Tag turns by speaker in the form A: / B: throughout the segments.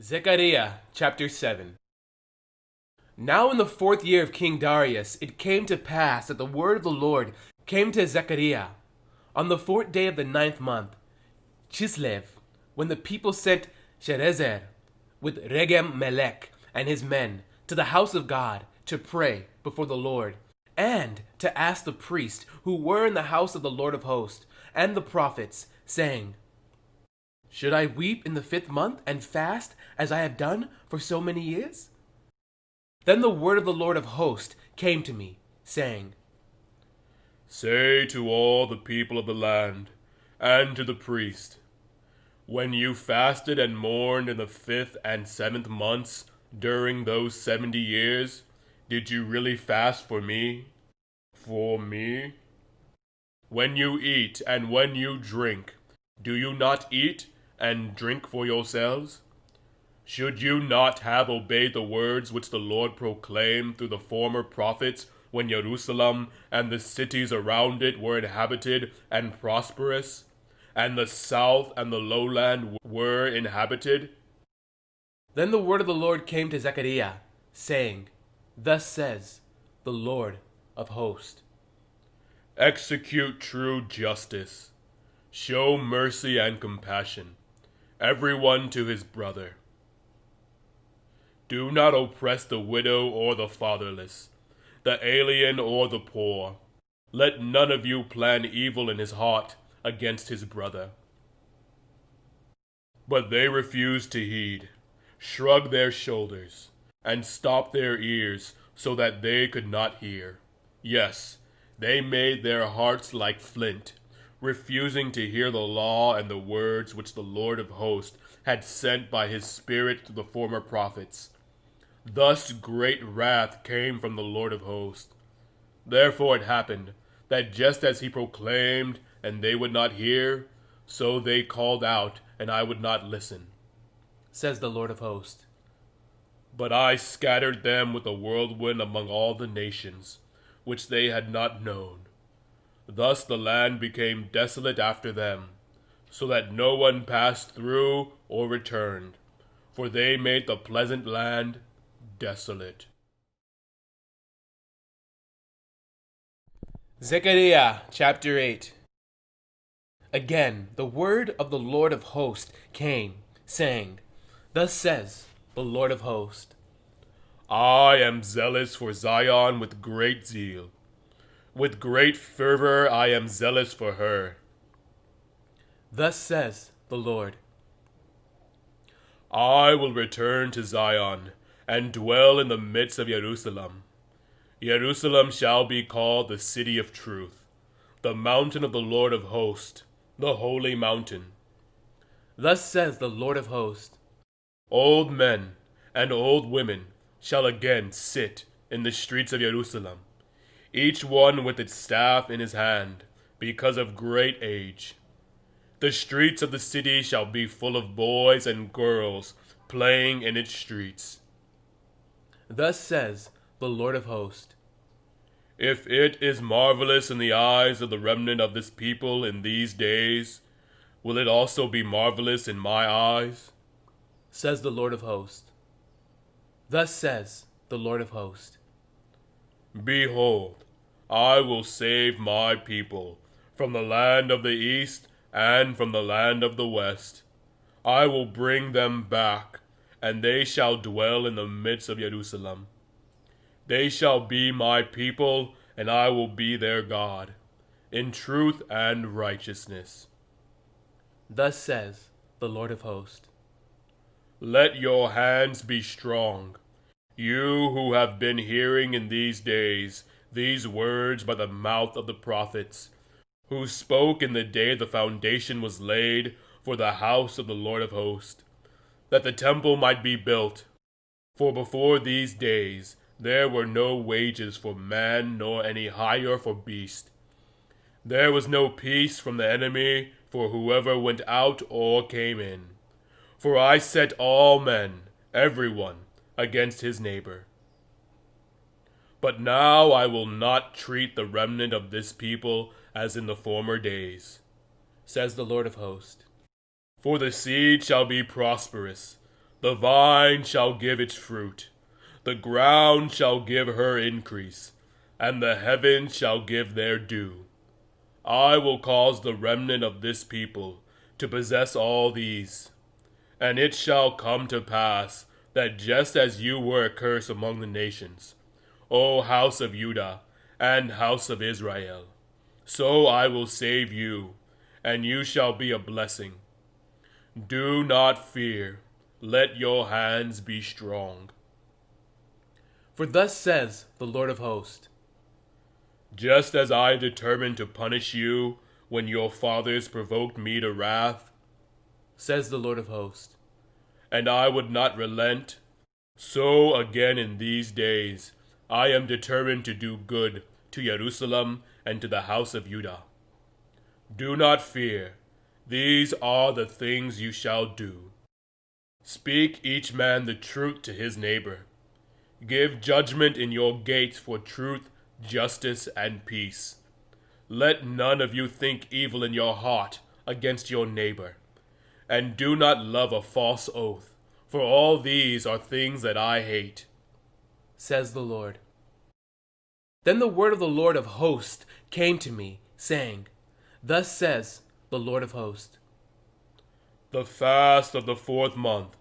A: Zechariah chapter 7. Now in the 4th year of King Darius, it came to pass that the word of the Lord came to Zechariah on the 4th day of the 9th month, Chislev, when the people sent Sherezer with Regem-melech and his men to the house of God to pray before the Lord, and to ask the priests who were in the house of the Lord of hosts, and the prophets, saying, Should I weep in the 5th month and fast as I have done for so many years? Then the word of the Lord of hosts came to me, saying,
B: Say to all the people of the land, and to the priest, when you fasted and mourned in the 5th and 7th months during those 70 years, did you really fast for me? For me? When you eat and when you drink, do you not eat and drink for yourselves? Should you not have obeyed the words which the Lord proclaimed through the former prophets when Jerusalem and the cities around it were inhabited and prosperous, and the south and the lowland were inhabited?
A: Then the word of the Lord came to Zechariah, saying, Thus says the Lord of hosts.
B: Execute true justice. Show mercy and compassion, everyone to his brother. Do not oppress the widow or the fatherless, the alien or the poor. Let none of you plan evil in his heart against his brother. But they refused to heed, shrugged their shoulders, and stopped their ears so that they could not hear. Yes, they made their hearts like flint, refusing to hear the law and the words which the Lord of hosts had sent by his Spirit to the former prophets. Thus great wrath came from the Lord of hosts. Therefore it happened that just as he proclaimed and they would not hear, so they called out and I would not listen,
A: says the Lord of hosts.
B: But I scattered them with a whirlwind among all the nations, which they had not known. Thus the land became desolate after them, so that no one passed through or returned, for they made the pleasant land desolate.
A: Zechariah chapter 8. Again the word of the Lord of hosts came, saying, Thus says the Lord of hosts,
B: I am zealous for Zion with great zeal. With great fervor I am zealous for her.
A: Thus says the Lord,
B: I will return to Zion and dwell in the midst of Jerusalem. Jerusalem shall be called the city of truth, the mountain of the Lord of hosts, the holy mountain.
A: Thus says the Lord of hosts,
B: Old men and old women shall again sit in the streets of Jerusalem, each one with its staff in his hand, because of great age. The streets of the city shall be full of boys and girls playing in its streets.
A: Thus says the Lord of hosts,
B: If it is marvelous in the eyes of the remnant of this people in these days, will it also be marvelous in my eyes?
A: Says the Lord of hosts. Thus says the Lord of hosts,
B: Behold, I will save my people from the land of the east and from the land of the west. I will bring them back, and they shall dwell in the midst of Jerusalem. They shall be my people, and I will be their God, in truth and righteousness.
A: Thus says the Lord of hosts.
B: Let your hands be strong, you who have been hearing in these days these words by the mouth of the prophets, who spoke in the day the foundation was laid for the house of the Lord of hosts, that the temple might be built. For before these days there were no wages for man, nor any hire for beast. There was no peace from the enemy for whoever went out or came in. For I set all men, everyone, against his neighbor. But now I will not treat the remnant of this people as in the former days,
A: says the Lord of hosts.
B: For the seed shall be prosperous, The vine shall give its fruit, the ground shall give her increase, and the heavens shall give their due. I will cause the remnant of this people to possess all these. And it shall come to pass that just as you were a curse among the nations, O house of Judah and house of Israel, so I will save you, and you shall be a blessing. Do not fear, let your hands be strong.
A: For thus says the Lord of hosts,
B: Just as I determined to punish you when your fathers provoked me to wrath,
A: says the Lord of hosts,
B: and I would not relent, so again in these days I am determined to do good to Jerusalem and to the house of Judah. Do not fear, these are the things you shall do. Speak each man the truth to his neighbor. Give judgment in your gates for truth, justice, and peace. Let none of you think evil in your heart against your neighbor. And do not love a false oath, for all these are things that I hate,
A: says the Lord. Then the word of the Lord of hosts came to me, saying, Thus says the Lord of hosts,
B: The fast of the 4th month,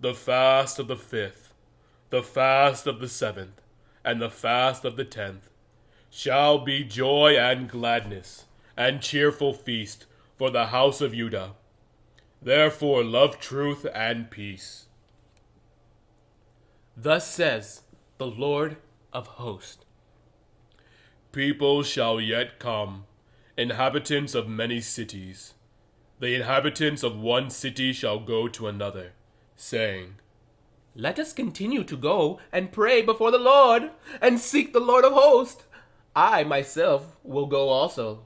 B: the fast of the 5th, the fast of the 7th, and the fast of the 10th, shall be joy and gladness, and cheerful feast for the house of Judah. Therefore love truth and peace.
A: Thus says the Lord of hosts.
B: People shall yet come, inhabitants of many cities. The inhabitants of one city shall go to another, saying,
A: Let us continue to go and pray before the Lord, and seek the Lord of hosts. I myself will go also.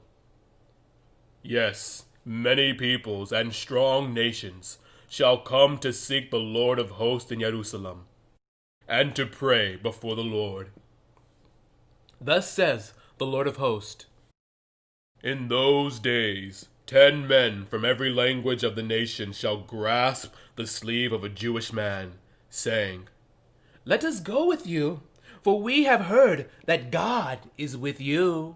B: Yes, many peoples and strong nations shall come to seek the Lord of hosts in Jerusalem, and to pray before the Lord.
A: Thus says the Lord of hosts,
B: In those days 10 men from every language of the nation shall grasp the sleeve of a Jewish man, saying,
A: Let us go with you, for we have heard that God is with you.